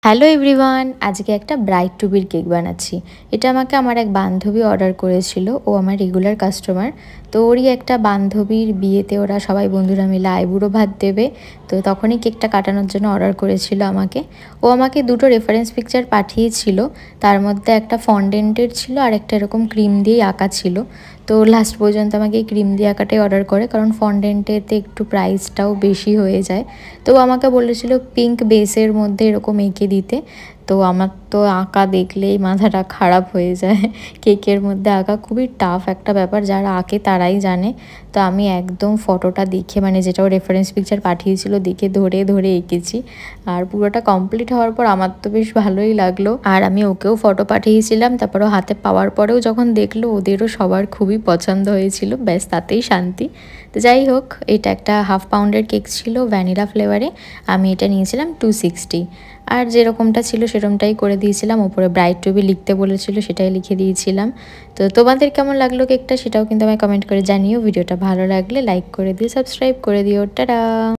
Hello everyone, আজকে একটা bride two বির কেক বানাচ্ছি। এটা আমাকে আমার এক বান্ধবী অর্ডার করেছিল। ও আমার রেগুলার কাস্টমার। তো ওরই একটা বান্ধবীর বিয়েতে ওরা সবাই বন্ধুরা মিলে আইবুড়ো ভাত দেবে। তো তখনই কেকটা কাটানোর জন্য অর্ডার করেছিল আমাকে। ও আমাকে দুটো রেফারেন্স পিকচার পাঠিয়েছিল। তার মধ্যে একটা ফন্ডেন্টের ছিল আর একটা এরকম ক্রিম দিয়েই আঁকা ছিল। তো লাস্ট পর্যন্ত আমাকে এই ক্রিম দিয়ে আঁকাটাই অর্ডার করে, কারণ ফন্ডেন্টেতে একটু প্রাইসটাও বেশি হয়ে যায়। তো আমাকে বলেছিল পিঙ্ক বেসের মধ্যে এরকম এঁকে দিতে। তো আমার তো আঁকা দেখলেই মাথাটা খারাপ হয়ে যায়। কেকের মধ্যে আঁকা খুবই টাফ একটা ব্যাপার, যারা আঁকে তারাই জানে। তো আমি একদম ফটোটা দেখে, মানে যেটাও রেফারেন্স পিকচার পাঠিয়েছিল দেখে ধরে ধরে এঁকেছি। আর পুরোটা কমপ্লিট হওয়ার পর আমার তো বেশ ভালোই লাগলো। আর আমি ওকেও ফটো পাঠিয়েছিলাম, তারপরও হাতে পাওয়ার পরেও যখন দেখলো ওদেরও সবার খুবই পছন্দ হয়েছিল, ব্যাস তাতেই শান্তি। তো যাই হোক, এটা একটা 1/2 পাউন্ডের কেক ছিল ভ্যানিলা ফ্লেভারে। আমি এটা নিয়েছিলাম 260। আর যেরকমটা ছিল সেরকমটাই করে দিয়েছিলাম। ওপরে ব্রাইড টু বি লিখতে বলেছিল, সেটাই লিখে দিয়েছিলাম। তো তোমাদের কেমন লাগলো কেকটা সেটাও কিন্তু আমায় কমেন্ট করে জানিও। ভিডিওটা ভালো লাগলে লাইক করে দিও, সাবস্ক্রাইব করে দিও। টাটা।